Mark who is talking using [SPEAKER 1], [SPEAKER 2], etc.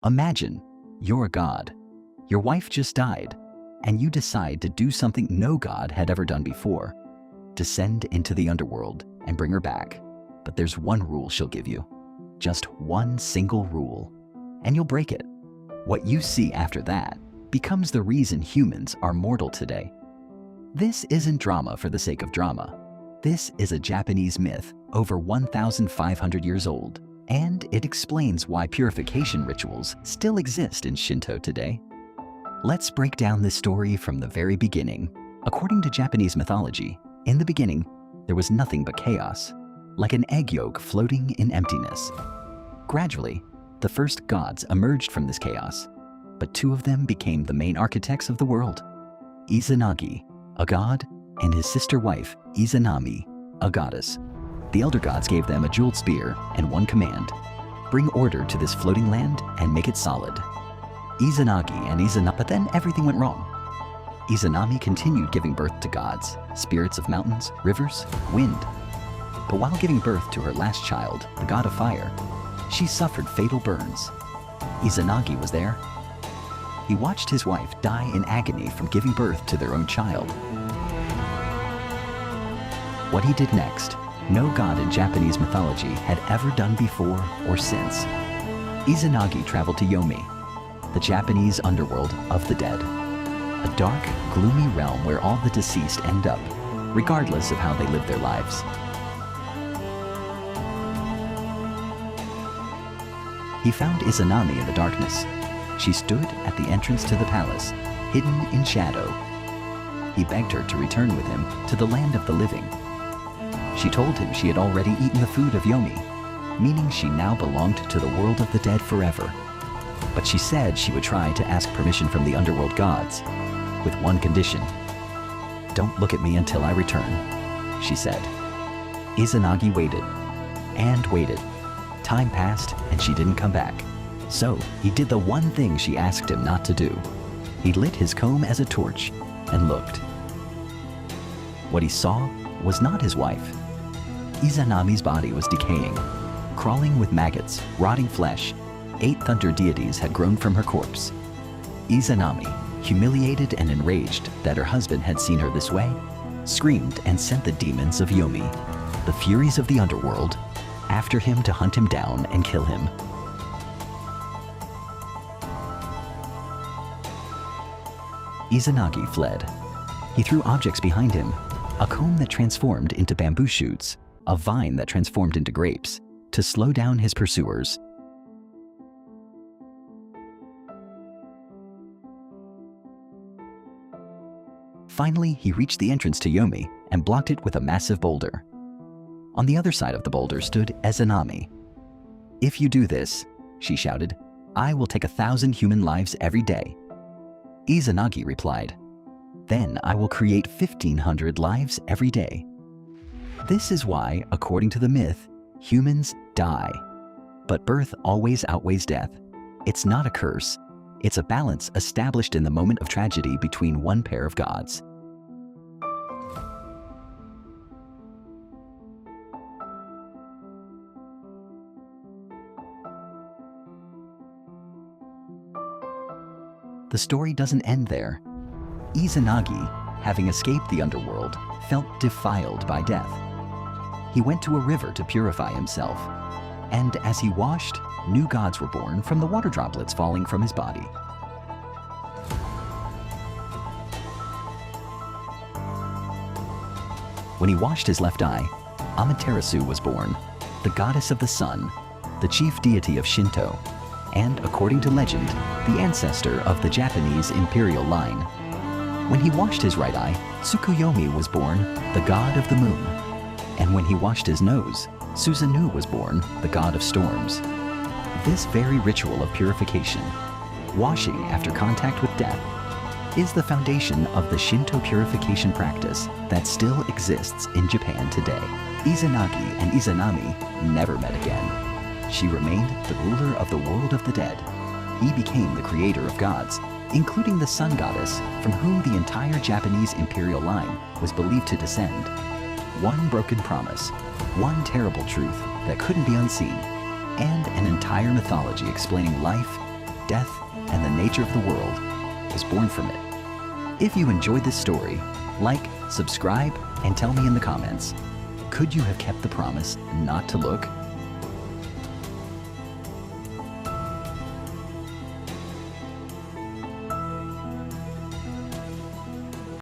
[SPEAKER 1] Imagine you're a god. Your wife just died, and you decide to do something no god had ever done before. Descend into the underworld and bring her back. But there's one rule she'll give you. Just one single rule, and you'll break it. What you see after that becomes the reason humans are mortal today. This isn't drama for the sake of drama. This is a Japanese myth over 1,500 years old, and it explains why purification rituals still exist in Shinto today. Let's break down this story from the very beginning. According to Japanese mythology, in the beginning, there was nothing but chaos, like an egg yolk floating in emptiness. Gradually, the first gods emerged from this chaos, but two of them became the main architects of the world. Izanagi, a god, and his sister wife, Izanami, a goddess. The elder gods gave them a jeweled spear and one command: bring order to this floating land and make it solid. Izanagi and Izanami, but then everything went wrong. Izanami continued giving birth to gods, spirits of mountains, rivers, wind. But while giving birth to her last child, the god of fire, she suffered fatal burns. Izanagi was there. He watched his wife die in agony from giving birth to their own child. What he did next, no god in Japanese mythology had ever done before or since. Izanagi traveled to Yomi, the Japanese underworld of the dead. A dark, gloomy realm where all the deceased end up, regardless of how they live their lives. He found Izanami in the darkness. She stood at the entrance to the palace, hidden in shadow. He begged her to return with him to the land of the living. She told him she had already eaten the food of Yomi, meaning she now belonged to the world of the dead forever. But she said she would try to ask permission from the underworld gods, with one condition. Don't look at me until I return, she said. Izanagi waited and waited. Time passed and she didn't come back. So he did the one thing she asked him not to do. He lit his comb as a torch and looked. What he saw was not his wife. Izanami's body was decaying, crawling with maggots, rotting flesh. 8 thunder deities had grown from her corpse. Izanami, humiliated and enraged that her husband had seen her this way, screamed and sent the demons of Yomi, the furies of the underworld, after him to hunt him down and kill him. Izanagi fled. He threw objects behind him, a comb that transformed into bamboo shoots, a vine that transformed into grapes, to slow down his pursuers. Finally, he reached the entrance to Yomi and blocked it with a massive boulder. On the other side of the boulder stood Izanami. If you do this, she shouted, I will take 1,000 human lives every day. Izanagi replied, then I will create 1,500 lives every day. This is why, according to the myth, humans die. But birth always outweighs death. It's not a curse. It's a balance established in the moment of tragedy between one pair of gods. The story doesn't end there. Izanagi, having escaped the underworld, felt defiled by death. He went to a river to purify himself, and as he washed, new gods were born from the water droplets falling from his body. When he washed his left eye, Amaterasu was born, the goddess of the sun, the chief deity of Shinto, and, according to legend, the ancestor of the Japanese imperial line. When he washed his right eye, Tsukuyomi was born, the god of the moon. And when he washed his nose, Susanoo was born, the god of storms. This very ritual of purification, washing after contact with death, is the foundation of the Shinto purification practice that still exists in Japan today. Izanagi and Izanami never met again. She remained the ruler of the world of the dead. He became the creator of gods, including the sun goddess from whom the entire Japanese imperial line was believed to descend. One broken promise, one terrible truth that couldn't be unseen, and an entire mythology explaining life, death and the nature of the world was born from it. If you enjoyed this story, like, subscribe, and tell me in the comments, could you have kept the promise not to look?